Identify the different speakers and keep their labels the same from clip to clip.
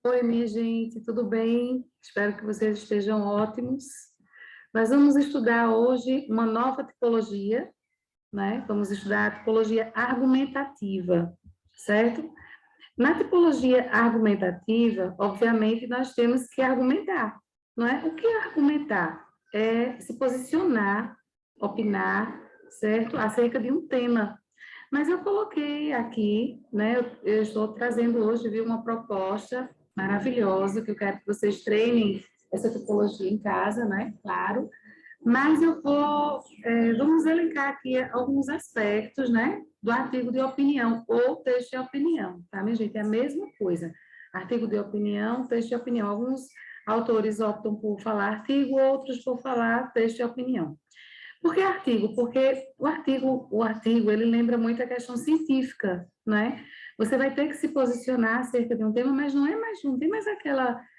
Speaker 1: Oi, minha gente, tudo bem? Espero que vocês estejam ótimos. Nós vamos estudar hoje uma nova tipologia, né? Vamos estudar a tipologia argumentativa, certo? Na tipologia argumentativa, obviamente, nós temos que argumentar, não é? O que é argumentar? É se posicionar, opinar, certo? Acerca de um tema. Mas eu coloquei aqui, né? Eu estou trazendo hoje, viu, uma proposta maravilhosa, que eu quero que vocês treinem essa tipologia em casa, né? Claro. Mas vamos elencar aqui alguns aspectos, né? Do artigo de opinião ou texto de opinião, tá, minha gente? É a mesma coisa. Artigo de opinião, texto de opinião. Alguns autores optam por falar artigo, outros por falar texto de opinião. Por que artigo? Porque o artigo ele lembra muito a questão científica, né? Você vai ter que se posicionar acerca de um tema, mas não tem mais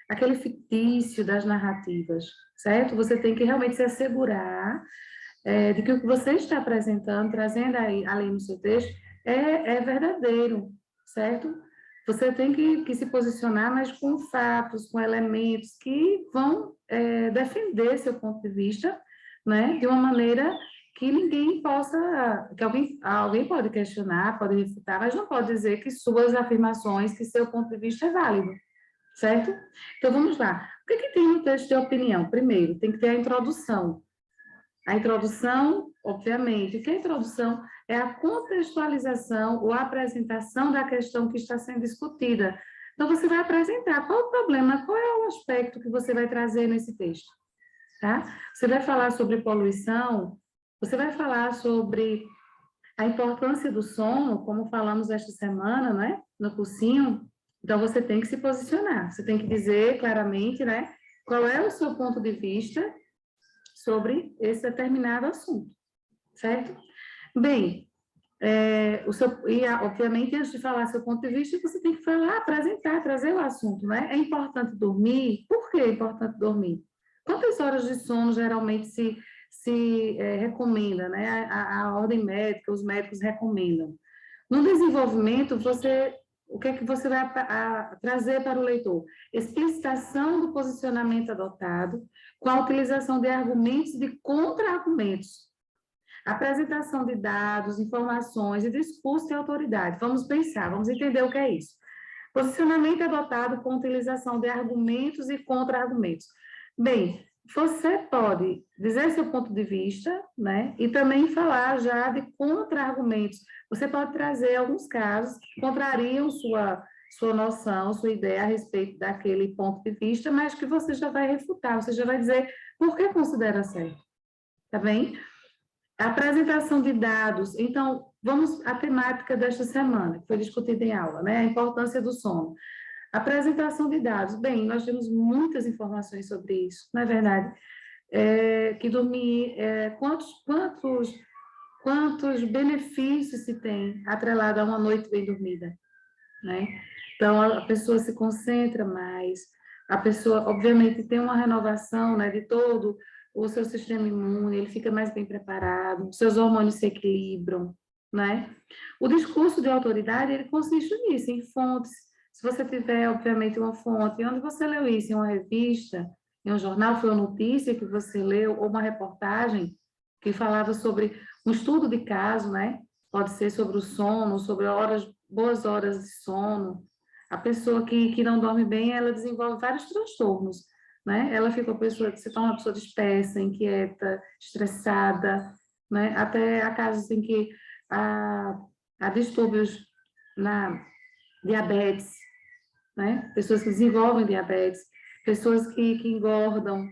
Speaker 1: aquele fictício das narrativas, certo? Você tem que realmente se assegurar de que o que você está apresentando, trazendo aí, ali no seu texto, é verdadeiro, certo? Você tem que se posicionar, mas com fatos, com elementos que vão defender seu ponto de vista, né, de uma maneira que ninguém possa, que alguém pode questionar, pode refutar, mas não pode dizer que suas afirmações, que seu ponto de vista é válido, certo? Então, vamos lá. O que tem no texto de opinião? Primeiro, tem que ter a introdução. A introdução, obviamente, o que é a introdução? É a contextualização ou a apresentação da questão que está sendo discutida. Então, você vai apresentar qual o problema, qual é o aspecto que você vai trazer nesse texto, tá? Você vai falar sobre poluição, você vai falar sobre a importância do sono, como falamos esta semana, né, no cursinho. Então, você tem que se posicionar, você tem que dizer claramente, né, qual é o seu ponto de vista sobre esse determinado assunto, certo? Bem, obviamente, antes de falar seu ponto de vista, você tem que falar, apresentar, trazer o assunto, né? É importante dormir? Por que é importante dormir? Quantas horas de sono geralmente se recomenda, né? A ordem médica, os médicos recomendam. No desenvolvimento, o que é que você vai trazer para o leitor? Explicitação do posicionamento adotado, com a utilização de argumentos e de contra-argumentos. Apresentação de dados, informações e discurso de autoridade. Vamos pensar, vamos entender o que é isso. Posicionamento adotado com utilização de argumentos e contra-argumentos. Bem, você pode dizer seu ponto de vista, né? E também falar já de contra-argumentos. Você pode trazer alguns casos que contrariam sua noção, sua ideia a respeito daquele ponto de vista, mas que você já vai refutar, você já vai dizer por que considera certo. Tá bem? A apresentação de dados. Então, vamos à temática desta semana, que foi discutida em aula, né? A importância do sono. Apresentação de dados. Bem, nós temos muitas informações sobre isso, não é verdade? Que dormir, quantos benefícios se tem atrelado a uma noite bem dormida, né? Então, a pessoa se concentra mais, a pessoa, obviamente, tem uma renovação, né, de todo o seu sistema imune, ele fica mais bem preparado, seus hormônios se equilibram, né? O discurso de autoridade, ele consiste nisso, em fontes. Se você tiver, obviamente, uma fonte, onde você leu isso, em uma revista, em um jornal, foi uma notícia que você leu, ou uma reportagem que falava sobre um estudo de caso, né? Pode ser sobre o sono, sobre boas horas de sono. A pessoa que não dorme bem, ela desenvolve vários transtornos, né? Ela fica se torna uma pessoa dispersa, inquieta, estressada, né? Até há casos em que há distúrbios na diabetes, né? Pessoas que desenvolvem diabetes, pessoas que engordam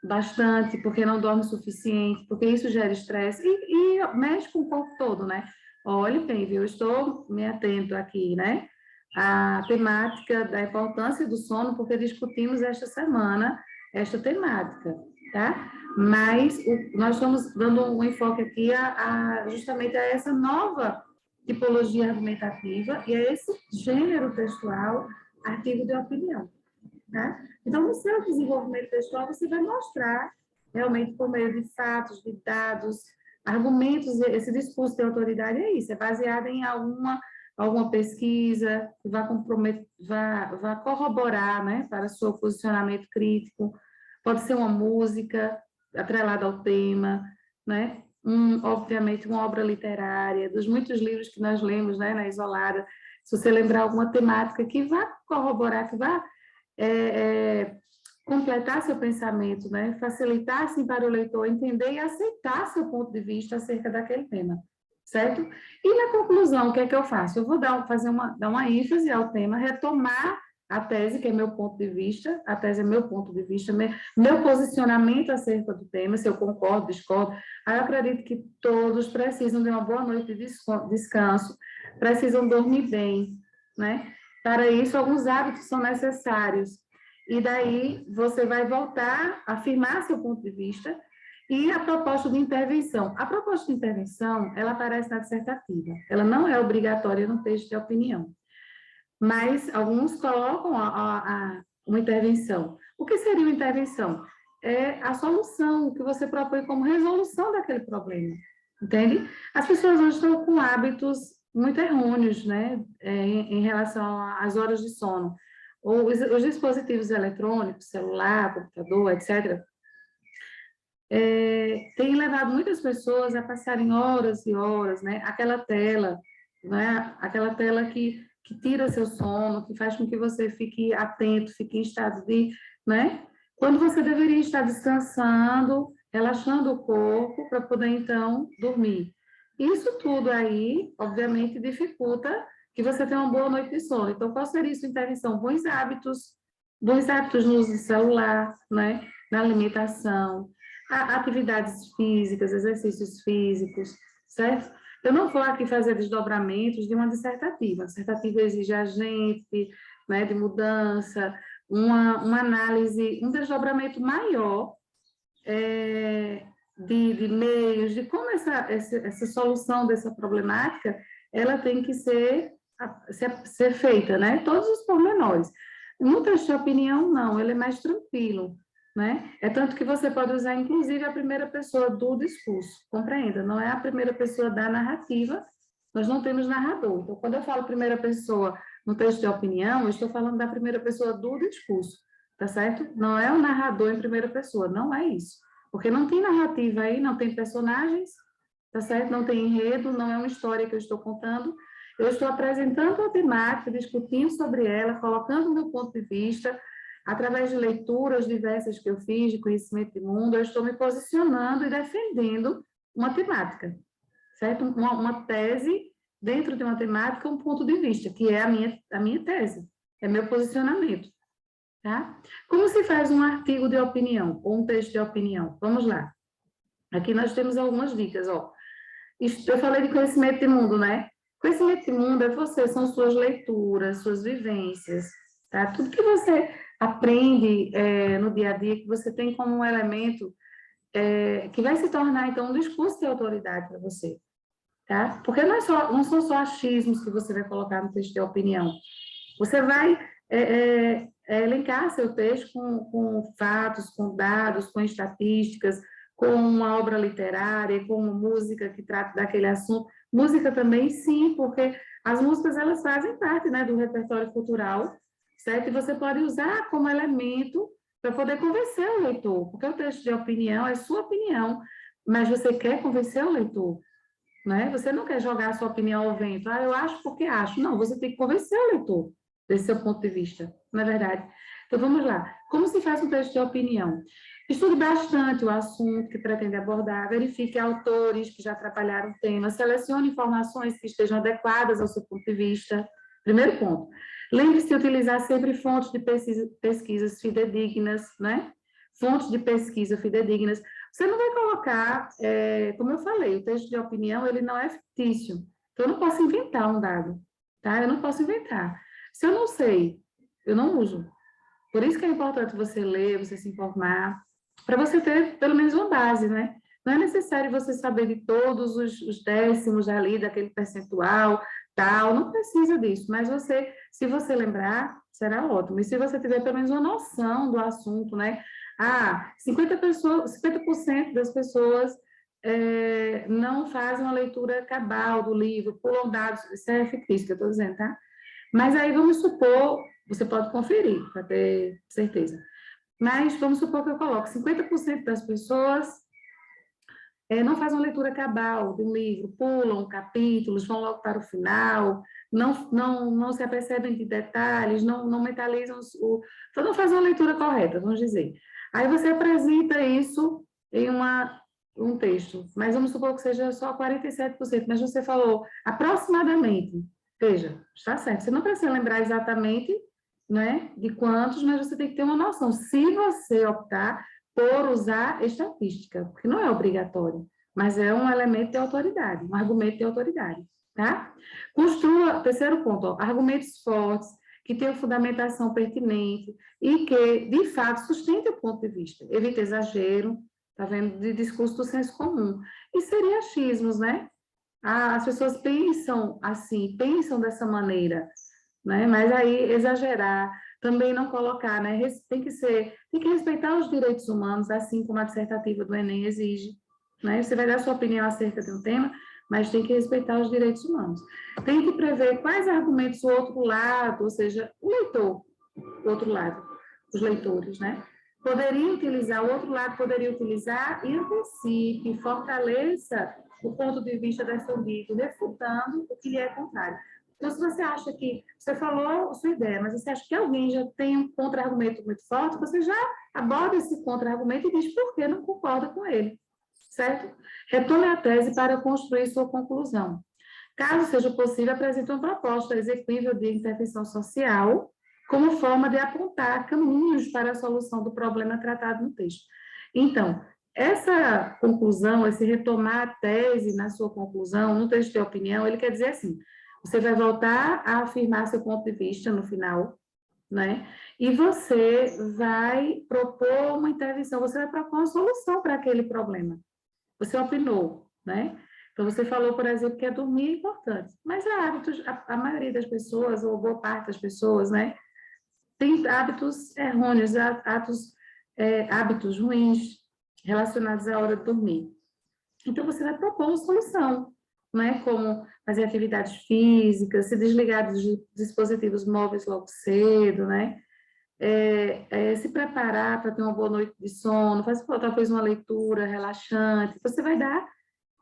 Speaker 1: bastante porque não dormem o suficiente, porque isso gera estresse e mexe com o corpo todo, né? Olhe bem, viu? Eu estou me atento aqui, né? A temática da importância do sono, porque discutimos esta semana esta temática, tá? Mas nós estamos dando um enfoque aqui justamente a essa nova tipologia argumentativa e a esse gênero textual, artigo de opinião, tá? Então, no seu desenvolvimento textual, você vai mostrar, realmente, por meio de fatos, de dados, argumentos, esse discurso de autoridade é isso, é baseado em alguma pesquisa que vá comprometer, vá corroborar, né, para o seu posicionamento crítico. Pode ser uma música atrelada ao tema, né? Obviamente, uma obra literária, dos muitos livros que nós lemos, né, na Isolada, se você lembrar alguma temática que vá corroborar, que vá completar seu pensamento, né, facilitar, assim, para o leitor entender e aceitar seu ponto de vista acerca daquele tema, certo? E na conclusão, o que é que eu faço? Eu vou dar uma ênfase ao tema, retomar a tese, que é meu ponto de vista, a tese é meu ponto de vista, meu posicionamento acerca do tema, se eu concordo, discordo. Aí eu acredito que todos precisam de uma boa noite de descanso, precisam dormir bem, né? Para isso, alguns hábitos são necessários. E daí você vai voltar a afirmar seu ponto de vista e a proposta de intervenção. A proposta de intervenção, ela aparece na dissertativa, ela não é obrigatória no texto de opinião. Mas alguns colocam uma intervenção. O que seria uma intervenção? É a solução que você propõe como resolução daquele problema, entende? As pessoas hoje estão com hábitos muito errôneos, né, em relação às horas de sono. Os dispositivos eletrônicos, celular, computador, etc., tem levado muitas pessoas a passarem horas e horas, né, aquela tela, né, aquela tela que tira seu sono, que faz com que você fique atento, fique em estado de, né? Quando você deveria estar descansando, relaxando o corpo para poder, então, dormir. Isso tudo aí, obviamente, dificulta que você tenha uma boa noite de sono. Então, qual seria sua intervenção? Bons hábitos no uso de celular, né? Na alimentação, atividades físicas, exercícios físicos, certo? Eu não vou aqui fazer desdobramentos de uma dissertativa. A dissertativa exige agente, né, de mudança, uma análise, um desdobramento maior de meios, de como essa solução dessa problemática, ela tem que ser feita, né? Todos os pormenores. No texto de opinião, não, ele é mais tranquilo, né? É tanto que você pode usar, inclusive, a primeira pessoa do discurso, compreenda, não é a primeira pessoa da narrativa, nós não temos narrador. Então, quando eu falo primeira pessoa no texto de opinião, eu estou falando da primeira pessoa do discurso, tá certo? Não é o narrador em primeira pessoa, não é isso. Porque não tem narrativa aí, não tem personagens, tá certo? Não tem enredo, não é uma história que eu estou contando. Eu estou apresentando a temática, discutindo sobre ela, colocando o meu ponto de vista, através de leituras diversas que eu fiz, de conhecimento de mundo, eu estou me posicionando e defendendo uma temática, certo? Uma tese dentro de uma temática, um ponto de vista, que é a minha tese, é meu posicionamento, tá? Como se faz um artigo de opinião, ou um texto de opinião? Vamos lá. Aqui nós temos algumas dicas, ó. Eu falei de conhecimento de mundo, né? Conhecimento de mundo é você, são suas leituras, suas vivências, tá? Tudo que você aprende no dia a dia, que você tem como um elemento que vai se tornar, então, um discurso de autoridade para você, tá? Porque não são só achismos que você vai colocar no texto de opinião. Você vai elencar seu texto com fatos, com dados, com estatísticas, com uma obra literária, com uma música que trata daquele assunto. Música também, sim, porque as músicas, elas fazem parte, né, do repertório cultural, certo? E você pode usar como elemento para poder convencer o leitor, porque o texto de opinião é sua opinião, mas você quer convencer o leitor, né? Você não quer jogar a sua opinião ao vento. Ah, eu acho porque acho. Não, você tem que convencer o leitor desse seu ponto de vista, não é verdade? Então, vamos lá. Como se faz um texto de opinião? Estude bastante o assunto que pretende abordar, verifique autores que já trabalharam o tema, selecione informações que estejam adequadas ao seu ponto de vista. Primeiro ponto. Lembre-se de utilizar sempre fontes de pesquisas fidedignas, né? Fontes de pesquisa fidedignas. Você não vai colocar, como eu falei, o texto de opinião, ele não é fictício. Então, eu não posso inventar um dado, tá? Eu não posso inventar. Se eu não sei, eu não uso. Por isso que é importante você ler, você se informar, para você ter pelo menos uma base, né? Não é necessário você saber de todos os décimos ali, daquele percentual, tal, não precisa disso, mas você, se você lembrar, será ótimo. E se você tiver pelo menos uma noção do assunto, né? 50% das pessoas não fazem uma leitura cabal do livro, pulam dados, isso é fictício que eu estou dizendo, tá? Mas aí vamos supor, você pode conferir, para ter certeza. Mas vamos supor que eu coloco 50% das pessoas não fazem uma leitura cabal de um livro, pulam capítulos, vão logo para o final, não se apercebem de detalhes, não mentalizam, então não fazem uma leitura correta, vamos dizer. Aí você apresenta isso em um texto, mas vamos supor que seja só 47%, mas você falou aproximadamente. Veja, está certo, você não precisa lembrar exatamente, né, de quantos, mas você tem que ter uma noção. Se você optar por usar estatística, porque não é obrigatório, mas é um elemento de autoridade, um argumento de autoridade, tá? Construa, terceiro ponto, ó, argumentos fortes, que tenham fundamentação pertinente e que, de fato, sustentem o ponto de vista. Evite exagero, tá vendo, de discurso do senso comum. E seria achismos, né? As pessoas pensam assim, pensam dessa maneira, né? Mas aí exagerar, também não colocar, né? Tem que respeitar os direitos humanos, assim como a dissertativa do Enem exige, né? Você vai dar sua opinião acerca de um tema, mas tem que respeitar os direitos humanos. Tem que prever quais argumentos o outro lado, ou seja, o leitor, o outro lado, os leitores, né? Poderia utilizar, o outro lado poderia utilizar e antecipe, fortaleça o ponto de vista defendido, refutando o que lhe é contrário. Então, se você acha que, você falou a sua ideia, mas você acha que alguém já tem um contra-argumento muito forte, você já aborda esse contra-argumento e diz por que não concorda com ele, certo? Retome a tese para construir sua conclusão. Caso seja possível, apresente uma proposta execuível de intervenção social como forma de apontar caminhos para a solução do problema tratado no texto. Então, essa conclusão, esse retomar a tese na sua conclusão, no texto de opinião, ele quer dizer assim, você vai voltar a afirmar seu ponto de vista no final, né? E você vai propor uma intervenção, você vai propor uma solução para aquele problema. Você opinou, né? Então, você falou, por exemplo, que dormir é importante, mas há hábitos, a maioria das pessoas, ou boa parte das pessoas, né, tem hábitos errôneos, hábitos ruins relacionados à hora de dormir. Então, você vai propor uma solução, né? Como fazer atividades físicas, se desligar dos dispositivos móveis logo cedo, né? Se preparar para ter uma boa noite de sono, fazer talvez uma leitura relaxante. Você vai dar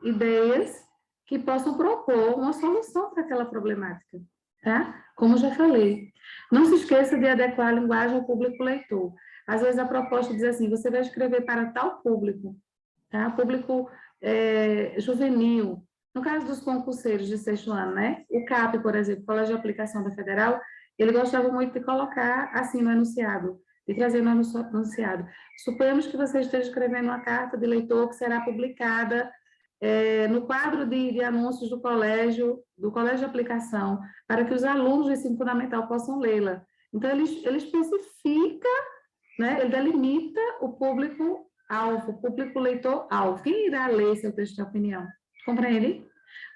Speaker 1: ideias que possam propor uma solução para aquela problemática, tá? Como já falei. Não se esqueça de adequar a linguagem ao público leitor. Às vezes a proposta diz assim, você vai escrever para tal público, tá? Público juvenil. No caso dos concurseiros de sexto ano, né? O CAP, por exemplo, Colégio de Aplicação da Federal, ele gostava muito de colocar assim no enunciado, de trazer no enunciado. Suponhamos que você esteja escrevendo uma carta de leitor que será publicada no quadro de anúncios do colégio de aplicação, para que os alunos do ensino fundamental possam lê-la. Então, ele especifica, né, ele delimita o público-alvo, o público leitor-alvo. Quem irá ler seu texto de opinião? Compreende?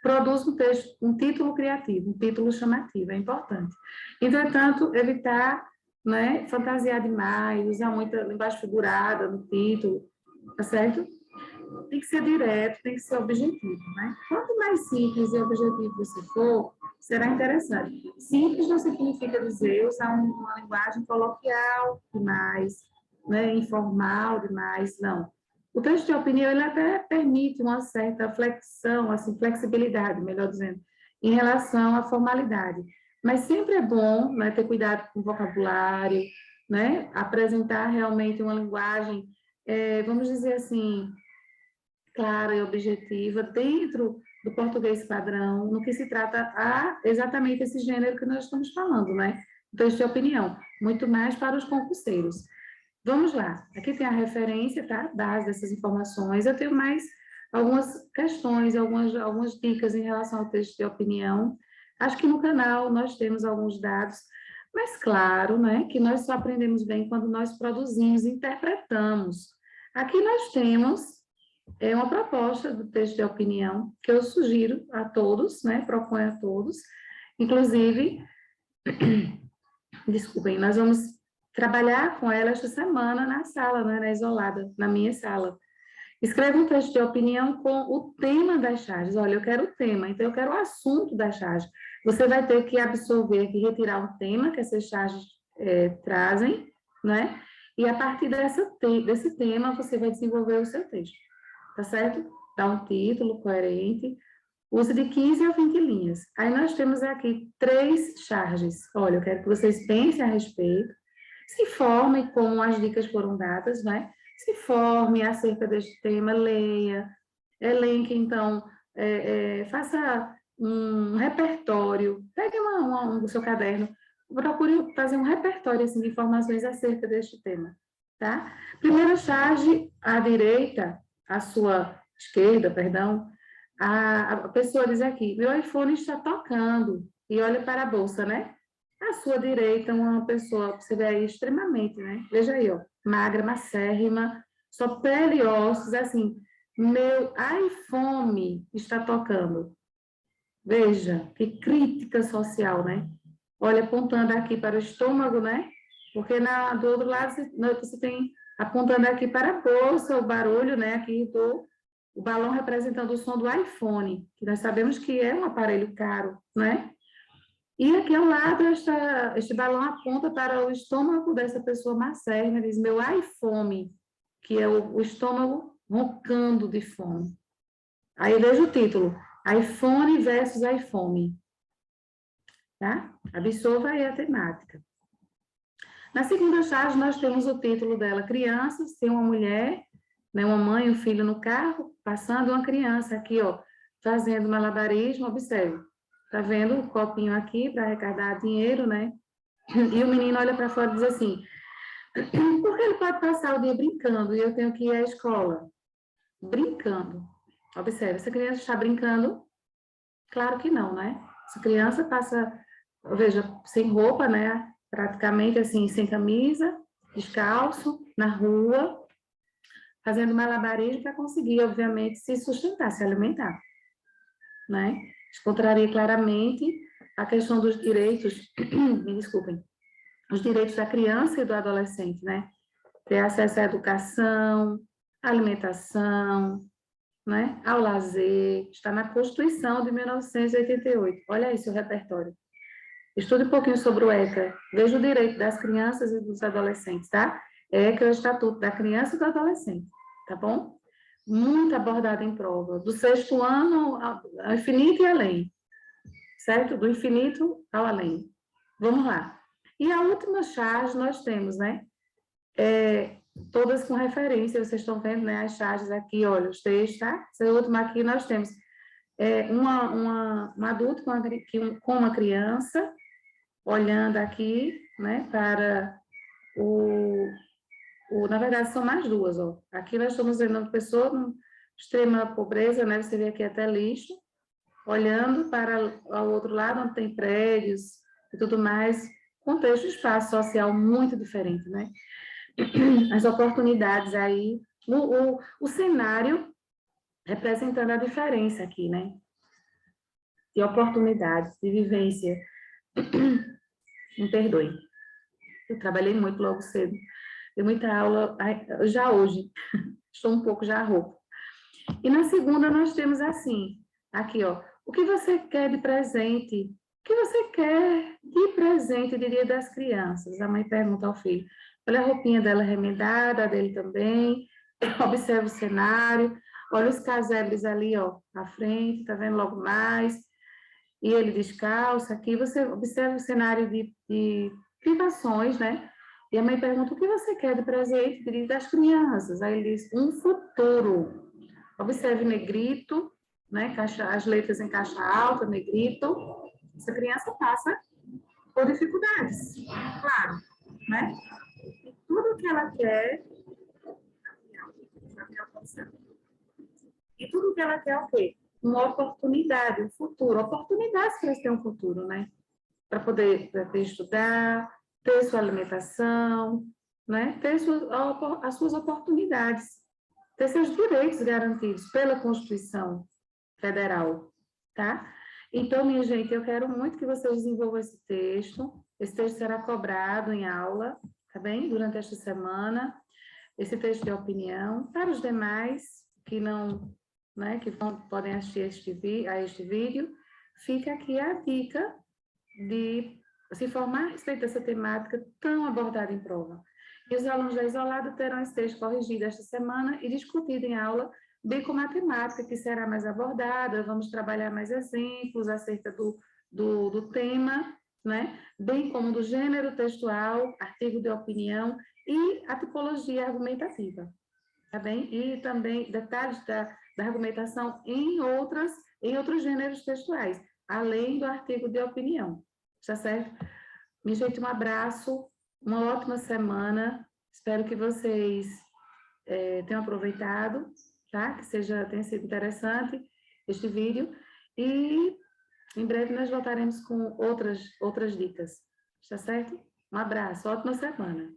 Speaker 1: Produz um texto, um título criativo, um título chamativo, é importante. Entretanto, evitar, né, fantasiar demais, usar muita linguagem figurada no título, tá certo? Tem que ser direto, tem que ser objetivo, né? Quanto mais simples e objetivo você for, será interessante. Simples não significa dizer usar uma linguagem coloquial demais, né? Informal demais, não. O texto de opinião, ele até permite uma certa flexão, assim, flexibilidade, melhor dizendo, em relação à formalidade. Mas sempre é bom, né, ter cuidado com o vocabulário, né? Apresentar realmente uma linguagem, vamos dizer assim, clara e objetiva dentro do português padrão, no que se trata a exatamente esse gênero que nós estamos falando, né? Texto de opinião, muito mais para os concurseiros. Vamos lá, aqui tem a referência, tá? Base dessas informações. Eu tenho mais algumas questões, algumas dicas em relação ao texto de opinião. Acho que no canal nós temos alguns dados, mas claro, né, que nós só aprendemos bem quando nós produzimos, interpretamos. Aqui nós temos uma proposta do texto de opinião que eu sugiro a todos, né, proponho a todos, inclusive, desculpem, nós vamos trabalhar com ela esta semana na sala, né, na isolada, na minha sala. Escreva um texto de opinião com o tema das charges. Olha, eu quero o tema, então eu quero o assunto da charge. Você vai ter que absorver, que retirar um tema que essas charges trazem, né? E a partir desse tema, você vai desenvolver o seu texto, tá certo? Dá um título coerente, use de 15 a 20 linhas. Aí nós temos aqui 3 charges. Olha, eu quero que vocês pensem a respeito, se formem como as dicas foram dadas, né? Se forme acerca deste tema, leia, elenque, então, faça um repertório, pegue o seu caderno, procure fazer um repertório assim, de informações acerca deste tema, tá? Primeira charge, à direita, à sua esquerda, perdão, a pessoa diz aqui, meu iPhone está tocando, e olha para a bolsa, né? À sua direita, uma pessoa, você vê aí, extremamente, né? Veja aí, ó, magra, macérrima, só pele e ossos, assim, meu iPhone está tocando. Veja, que crítica social, né? Olha, apontando aqui para o estômago, né? Porque do outro lado você tem apontando aqui para a bolsa, o barulho, né? Aqui o balão representando o som do iPhone, que nós sabemos que é um aparelho caro, né? E aqui ao lado, este balão aponta para o estômago dessa pessoa macérrima, diz meu iPhone, que é o estômago roncando de fome. Aí veja o título, iPhone versus iPhone, tá? Absorva aí a temática. Na segunda charge, nós temos o título dela, Crianças, tem uma mulher, né, uma mãe e um filho no carro, passando uma criança aqui, ó, fazendo malabarismo, observe. Tá vendo o copinho aqui para arrecadar dinheiro, né? E o menino olha para fora e diz assim, por que ele pode passar o dia brincando e eu tenho que ir à escola? Brincando. Observe, essa criança está brincando? Claro que não, né? Essa criança passa, veja, sem roupa, né? Praticamente assim, sem camisa, descalço, na rua, fazendo malabarismo para conseguir, obviamente, se sustentar, se alimentar, né? Contraria claramente a questão dos direitos, me desculpem, os direitos da criança e do adolescente, né? Ter acesso à educação, à alimentação, né? Ao lazer, está na Constituição de 1988. Olha aí seu repertório. Estude um pouquinho sobre o ECA. Veja o direito das crianças e dos adolescentes, tá? ECA é o Estatuto da Criança e do Adolescente, tá bom? Muito abordado em prova. Do 6º ano ao infinito e além, certo? Do infinito ao além. Vamos lá. E a última charge nós temos, né? Todas com referência, vocês estão vendo, né? As charges aqui, olha, os textos, tá? Essa última aqui nós temos um adulto com uma criança, olhando aqui, né, para na verdade, são mais duas, ó. Aqui nós estamos vendo uma pessoa com extrema pobreza, né, você vê aqui até lixo, olhando para o outro lado, onde tem prédios e tudo mais, contexto, espaço social muito diferente, né? As oportunidades aí, o cenário representando a diferença aqui, né? De oportunidades, de vivência. Me perdoe. Eu trabalhei muito logo cedo. Dei muita aula já hoje. Estou um pouco já rouca. E na segunda nós temos assim, aqui, ó. O que você quer de presente? O que você quer de presente de Dia das Crianças? A mãe pergunta ao filho. Olha a roupinha dela remendada, a dele também. Observa o cenário. Olha os casebres ali, ó, à frente, tá vendo logo mais? E ele descalço aqui. Você observa o cenário de privações, né? E a mãe pergunta, o que você quer de presente de Dia das Crianças? Aí ele diz, um futuro. Observe negrito, né? As letras em caixa alta, negrito. Essa criança passa por dificuldades, claro, né? E tudo que ela quer, é o quê? Uma oportunidade, um futuro, oportunidades para ter um futuro, né? Para poder estudar, ter sua alimentação, né? Ter as suas oportunidades, ter seus direitos garantidos pela Constituição Federal, tá? Então, minha gente, eu quero muito que vocês desenvolvam esse texto. Esse texto será cobrado em aula, tá bem? Durante esta semana. Esse texto de opinião. Para os demais, que não, né, que podem assistir a este vídeo, fica aqui a dica de se formar a respeito dessa temática tão abordada em prova. E os alunos da Isolada terão esse texto corrigido esta semana e discutido em aula, bem como a temática que será mais abordada, vamos trabalhar mais exemplos acerca do tema, né? Bem como do gênero textual, artigo de opinião e a tipologia argumentativa, tá bem? E também detalhes da argumentação em outros gêneros textuais, além do artigo de opinião, tá certo? Minha gente, um abraço, uma ótima semana, espero que vocês tenham aproveitado, tá? Que tenha sido interessante este vídeo, e em breve nós voltaremos com outras dicas, tá certo? Um abraço, ótima semana.